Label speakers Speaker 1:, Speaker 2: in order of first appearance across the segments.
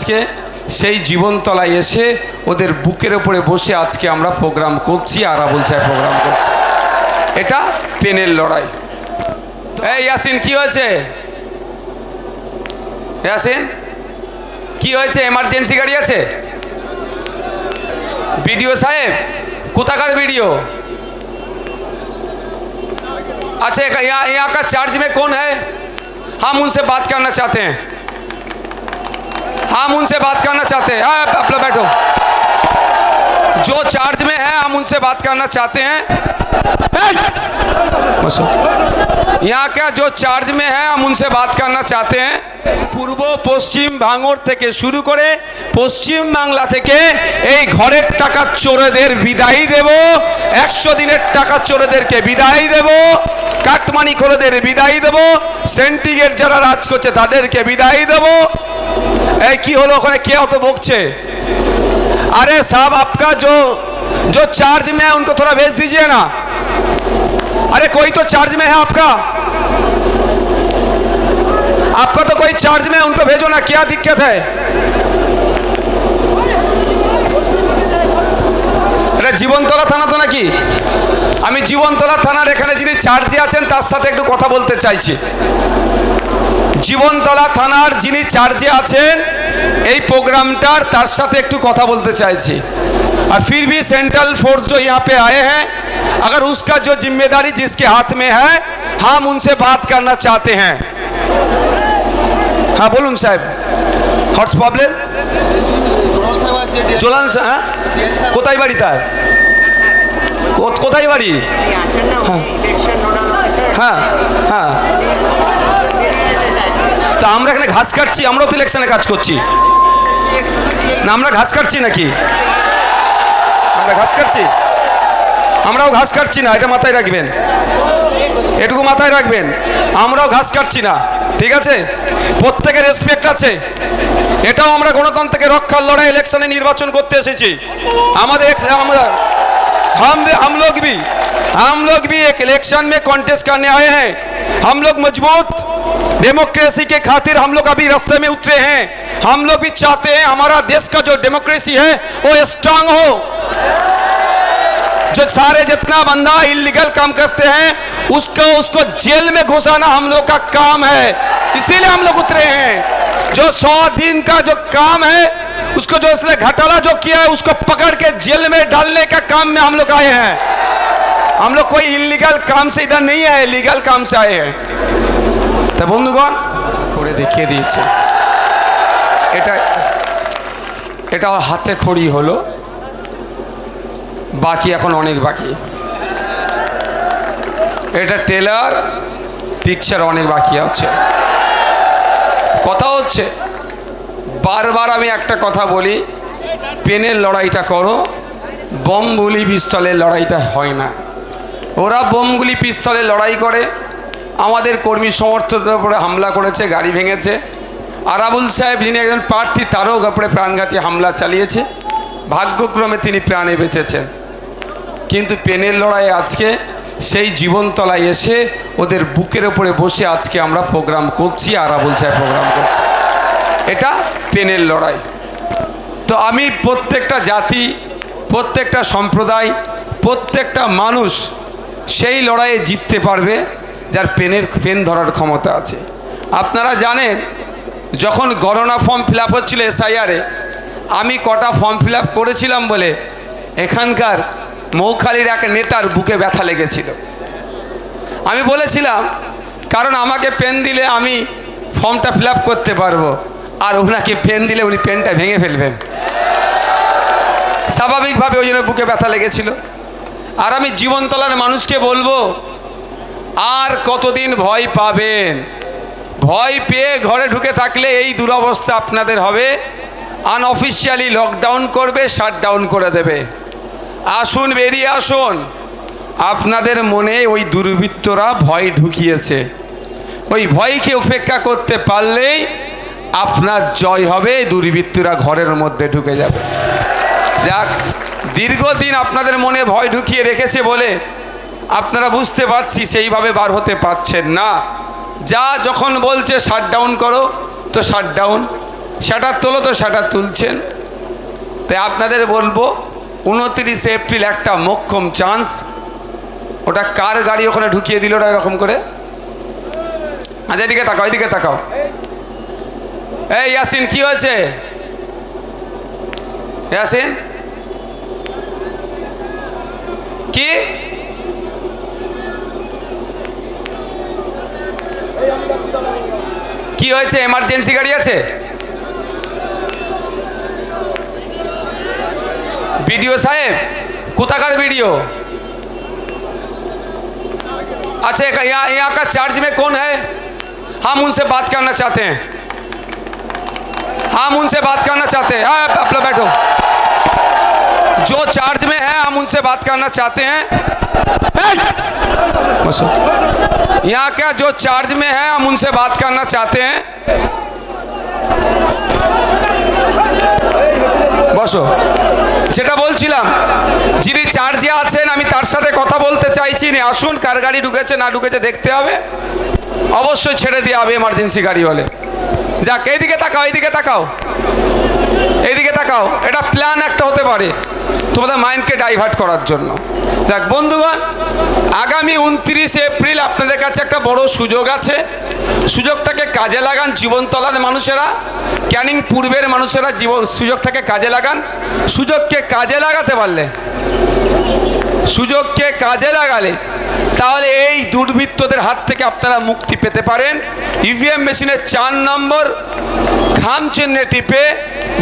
Speaker 1: আজকে সেই জীবনতলায় এসে ওদের বুকের ওপরে বসে আজকে আমরা প্রোগ্রাম করছি, আরাবুল সাহেব প্রোগ্রাম করছি। এটা পেনের লড়াই। এই ইয়াসিন কি হয়েছে? ইয়াসিন কি হয়েছে? এমার্জেন্সি গাড়ি আছে? वीडियो साहेब कोथाकार वीडियो? अच्छा यहाँ का चार्ज में कौन है? हम उनसे बात करना चाहते हैं, हम उनसे बात करना चाहते हैं। आप लोग बैठो, जो चार्ज में है हम उनसे बात करना चाहते हैं। यहाँ का जो चार्ज में है हम उनसे बात करना चाहते हैं। পূর্ব পশ্চিম ভাঙড় থেকে শুরু করে পশ্চিম বাংলা থেকে এই ঘরের টাকা চোরেদের বিদায় দেব, 100 দিনের টাকা চোরেদেরকে বিদায় দেব, কাটমানি খোরদের বিদায় দেব, সেন্টিগেট যারা রাজ করছে তাদেরকে বিদায় দেব। এই কি হলো ওখানে? কে অত বকছে? अरे साहब आपका जो चार्ज में है उनको थोड़ा भेज दीजिए ना। अरे कोई तो चार्ज में है आपका तो कोई चार्ज में, उनको भेजो ना, क्या दिक्कत है? এটা জীবনতলা থানা তো নাকি? আমি জীবনতলা থানার এখানে যিনি চার্জে আছেন তার সাথে একটু কথা বলতে চাইছি। জীবনতলা থানার যিনি চার্জে আছেন এই प्रोग्रामটার তার সাথে একটু কথা বলতে চাইছি। और फिर भी सेंट्रल फोर्स जो यहाँ पे आए हैं, अगर उसका जो जिम्मेदारी जिसके हाथ में है हम उनसे बात करना चाहते हैं। हाँ बोलून साहब, हॉट्स प्रॉब्लेम জোলান কোথায় বাড়ি তার? কোথায় বাড়ি? হ্যাঁ হ্যাঁ, তা আমরা এখানে ঘাস কাটছি, আমরাও তো ইলেকশনে কাজ করছি না? আমরা ঘাস কাটছি নাকি? আমরা ঘাস কাটছি? আমরাও ঘাস কাটছি না, এটা মাথায় রাখবেন, এটুকু মাথায় রাখবেন। আমরাও ঘাস কাটছি না, ঠিক আছে? প্রত্যেকের রেসপেক্ট আছে। এটাও আমরা গণতন্ত্রকে রক্ষার লড়াই, ইলেকশনে নির্বাচন করতে এসেছি। আমাদের हम लोग भी एक इलेक्शन में कॉन्टेस्ट करने आए हैं। हम लोग मजबूत डेमोक्रेसी के खातिर हम लोग अभी रास्ते में उतरे हैं। हम लोग भी चाहते हैं हमारा देश का जो डेमोक्रेसी है वो स्ट्रांग हो। जो सारे जितना बंदा इलीगल काम करते हैं उसको जेल में घुसाना हम लोग का काम है, इसीलिए हम लोग उतरे हैं। जो 100 दिन का जो काम है उसको जो इसने घोटाला जो किया है उसको पकड़ के जेल में डालने का काम में हम लोग आए हैं। हम लोग कोई इलीगल काम से इधर नहीं है, लीगल काम से आए हैं। तो बंधुगण করে দেখিয়ে দিয়েছে, এটা হাতে খড়ি হলো, বাকি এখন অনেক বাকি। এটা টেলার পিকচার অনেক বাকি আছে। কথা হচ্ছে বারবার আমি একটা কথা বলি, পেনের লড়াইটা করো, বমগুলি পিস্তলের লড়াইটা হয় না। ওরা বমগুলি পিস্তলের লড়াই করে, আমাদের কর্মী সমর্থকদের উপরে হামলা করেছে, গাড়ি ভেঙেছে। আরাবুল সাহেব যিনি একজন প্রার্থী তারও উপরে প্রাণঘাতী হামলা চালিয়েছে, ভাগ্যক্রমে তিনি প্রাণে বেঁচেছেন। কিন্তু পেনের লড়াই আজকে সেই জীবনতলায় এসে ওদের বুকের ওপরে বসে আজকে আমরা প্রোগ্রাম করছি, আরাবুল সাহেব প্রোগ্রাম করছি। এটা পেনের লড়াই। তো আমি প্রত্যেকটা জাতি, প্রত্যেকটা সম্প্রদায়, প্রত্যেকটা মানুষ সেই লড়াইয়ে জিততে পারবে যার পেন ধরার ক্ষমতা আছে। আপনারা জানেন যখন গণনা ফর্ম ফিল আপ হচ্ছিল SIR-এ, আমি কটা ফর্ম ফিল আপ করেছিলাম বলে এখানকার মৌখালির এক নেতার বুকে ব্যথা লেগেছিল। আমি বলেছিলাম কারণ আমাকে পেন দিলে আমি ফর্মটা ফিল আপ করতে পারবো, আর ওনাকে পেন দিলে উনি পেনটা ভেঙে ফেলবেন, স্বাভাবিকভাবে ওই জন্য বুকে ব্যথা লেগেছিল। আর আমি জীবনতলার মানুষকে বলবো, আর কতদিন ভয় পাবেন? ভয় পেয়ে ঘরে ঢুকে থাকলে এই দুরবস্থা আপনাদের হবে। আনঅফিশিয়ালি লকডাউন করবে, শাটডাউন করে দেবে। আসুন, বেরিয়ে আসুন। আপনাদের মনে ওই দুর্বৃত্তরা ভয় ঢুকিয়েছে, ওই ভয়কে উপেক্ষা করতে পারলেই আপনার জয় হবে। দুর্বৃত্তরা ঘরের মধ্যে ঢুকে যাবে। যাক, দীর্ঘদিন আপনাদের মনে ভয় ঢুকিয়ে রেখেছে বলে আপনারা বুঝতে পারছি সেইভাবে বার হতে পারছেন না। যা যখন বলছে শাটডাউন করো তো শাটডাউন, শাটার তোলো তো শাটার তুলছেন। তাই আপনাদের বলবো 29 এপ্রিল একটা মোক্ষম চান্স। ওটা কার গাড়ি ওখানে ঢুকিয়ে দিল ওরা এরকম করে? আচ্ছা এদিকে তাকাও, এদিকে তাকাও। এই ইয়াসিন কি হয়েছে? ইয়াসিন কি কি হয়েছে? এমার্জেন্সি গাড়ি আছে? वीडियो साहेब कुताकार वीडियो? अच्छा यहाँ का चार्ज में कौन है? हम उनसे बात करना चाहते हैं, हम उनसे बात करना चाहते हैं। आप लोग बैठो। जो चार्ज में है हम उनसे बात करना चाहते हैं। यहाँ का जो चार्ज में है हम उनसे बात करना चाहते हैं। বসো। যেটা বলছিলাম, যিনি চার্জে আছেন আমি তার সাথে কথা বলতে চাইছি। আসুন, কার গাড়ি ঢুকেছে না ঢুকেছে দেখতে হবে, অবশ্যই ছেড়ে দেওয়া হবে এমার্জেন্সি গাড়ি হলে। যাক, এইদিকে তাকাও, এইদিকে তাকাও, এইদিকে তাকাও। এটা প্ল্যান একটা হতে পারে তোমাদের মাইন্ডকে ডাইভার্ট করার জন্য। দেখ বন্ধুগণ, আগামী 29 এপ্রিল আপনাদের কাছে একটা বড় সুযোগ আছে। সুযোগটাকে কাজে লাগান। জীবনতলার মানুষেরা, ক্যানিং পূর্বের মানুষেরা সুযোগটাকে কাজে লাগান। সুযোগকে কাজে লাগাতে পারলে, সুযোগকে কাজে লাগালে তাহলে এই দুর্বৃত্তদের হাত থেকে আপনারা মুক্তি পেতে পারেন। ইভিএম মেশিনের 4 নম্বর খাম চিহ্নে টিপে,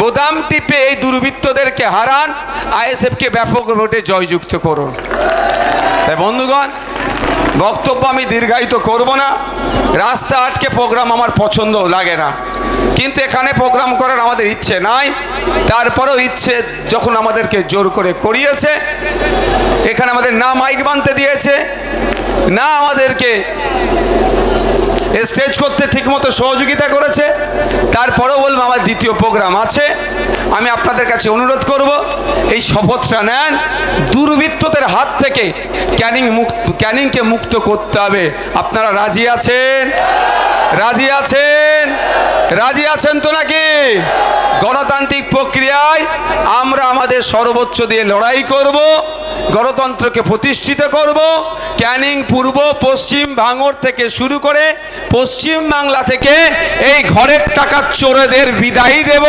Speaker 1: বোতাম টিপে এই দুর্বৃত্তদেরকে হারান, আইএসএফকে ব্যাপক ভোটে জয়যুক্ত করুন। তাই বন্ধুগণ, বক্তব্য আমি দীর্ঘায়িত করব না। রাস্তা আটকে প্রোগ্রাম আমার পছন্দ লাগে না, কিন্তু এখানে প্রোগ্রাম করার আমাদের ইচ্ছে নাই। তারপরেও ইচ্ছে যখন আমাদেরকে জোর করে করিয়েছে, এখানে আমাদের না মাইক বানতে দিয়েছে, না আমাদেরকে স্টেজ করতে ঠিকমতো সহযোগিতা করেছে, তারপরেও বলবো আমার দ্বিতীয় প্রোগ্রাম আছে। আমি আপনাদের কাছে অনুরোধ করব, এই শপথটা নেন। দুর্বৃত্তদের হাত থেকে ক্যানিংকে মুক্ত করতে হবে। আপনারা রাজি আছেন? রাজি আছেন? রাজি আছেন তো নাকি? গণতান্ত্রিক প্রক্রিয়ায় আমরা আমাদের সর্বোচ্চ দিয়ে লড়াই করব, গণতন্ত্রকে প্রতিষ্ঠিত করব। ক্যানিং পূর্ব, পশ্চিম, ভাঙড় থেকে শুরু করে পশ্চিম বাংলা থেকে এই ঘরের টাকা চোরেদের বিদায় দেব,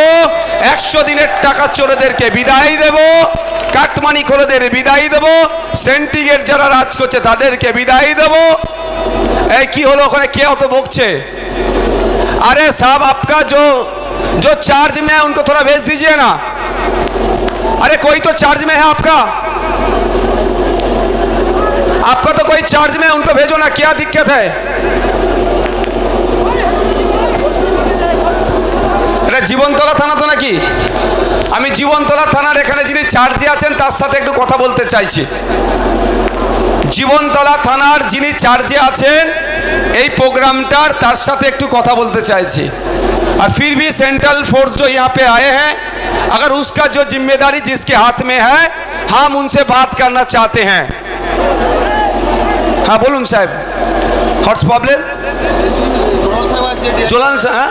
Speaker 1: 100 দিনের টাকা চোরেদেরকে বিদায় দেব, কাটমানি খোরেদের বিদায় দেব, সেন্টিগেট যারা রাজ করছে তাদেরকে বিদায় দেব। এই কি হলো ওখানে? কে অত বকছে? अरे साहब, आपका जो चार्ज में है उनको थोड़ा भेज दीजिए ना। अरे कोई तो चार्ज में है आपका तो कोई चार्ज में है, उनको भेजो ना। क्या दिक्कत है? এটা জীবনতলা থানা তো নাকি? আমি জীবনতলা থানার এখানে যিনি চার্জে আছেন তার সাথে একটু কথা বলতে চাইছি। জীবনতলা থানার যিনি চার্জে আছেন এই प्रोग्रामটার, তার সাথে একটু কথা বলতে চাইছি। और फिर भी सेंट्रल फोर्स जो यहाँ पे आए हैं, अगर उसका जो जिम्मेदारी जिसके हाथ में है, हम उनसे बात करना चाहते हैं। हाँ बोलून साहब, हॉट्स प्रॉब्लम জোলান। হ্যাঁ,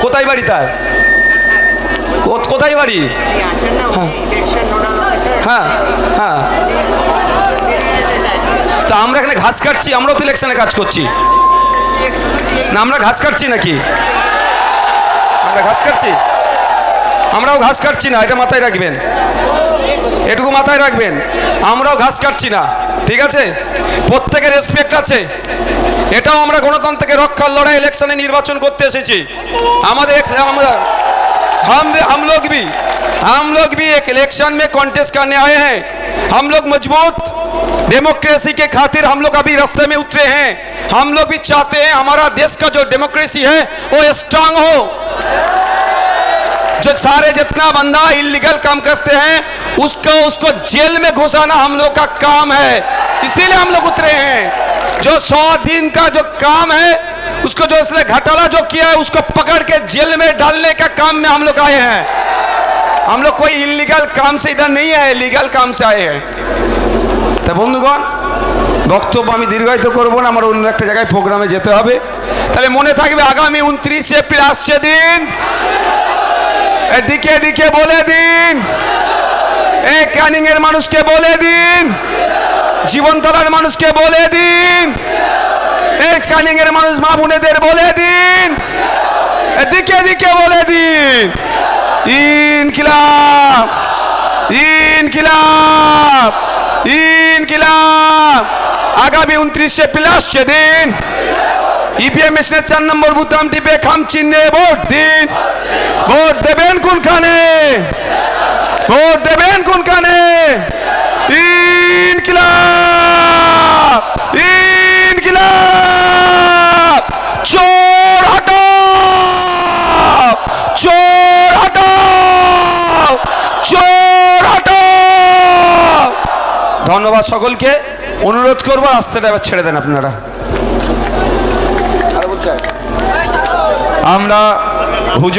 Speaker 1: কোথায় বাড়ি তার? কোথায় বাড়ি? হ্যাঁ হ্যাঁ, তা আমরা এখানে ঘাস কাটছি, আমরাও তো ইলেকশনে কাজ করছি না। আমরা ঘাস কাটছি নাকি? আমরা ঘাস কাটছি? আমরাও ঘাস কাটছি না, এটা মাথায় রাখবেন, এটুকু মাথায় রাখবেন। আমরাও ঘাস কাটছি না, ঠিক আছে? প্রত্যেকের রেসপেক্ট আছে। এটাও আমরা গণতন্ত্রকে রক্ষার লড়াই, ইলেকশনে নির্বাচন করতে এসেছি। আমাদের हम लोग भी एक इलेक्शन में कॉन्टेस्ट करने आए हैं। हम लोग मजबूत डेमोक्रेसी के खातिर हम लोग अभी रास्ते में उतरे हैं। हम लोग भी चाहते हैं हमारा देश का जो डेमोक्रेसी है वो स्ट्रांग हो। जो सारे जितना बंदा इलीगल काम करते हैं उसको जेल में घुसाना हम लोग का काम है, इसीलिए हम लोग उतरे हैं। जो 100 दिन का जो काम है, उसको जो इसने घोटाला जो किया है उसको पकड़ के जेल में डालने का काम में हम लोग आए हैं। हम लोग कोई इलीगल काम से इधर नहीं आए, लीगल काम से आए हैं। तो বন্ধুগণ, বক্তব্য আমি দীর্ঘায়িত করব না, আমার অন্য একটা জায়গায় প্রোগ্রামে যেতে হবে। তাহলে মনে থাকবে, আগামী 29 এপ্রিল আসছে দিন। এদিকে এদিকে বলে দিন, এই ক্যানিং এর মানুষকে বলে দিন, জীবনতলার মানুষকে বলে দিন, এই ক্যানিং এর মানুষ মা বোনেদের বলে দিন, এদিকে এদিকে বলে দিন, ইনকিলাব ইনকিলাব ইনকিলাব। আগামী 29 এপ্রিল আসছে দিন, ইভিএম মেশিনের 4 নম্বর বুতাম টিপে খাম চিহ্নে ভোট দিন। ভোট দেবেন কোনখানে? ভোট দেবেন কোনখানে? ইনকিলাব ইনকিলাব। চোর হটাও, চোর হটাও, চোর হটাও। ধন্যবাদ সকলকে। অনুরোধ করবো রাস্তাটা এবার ছেড়ে দেন আপনারা। আমরা হুজুর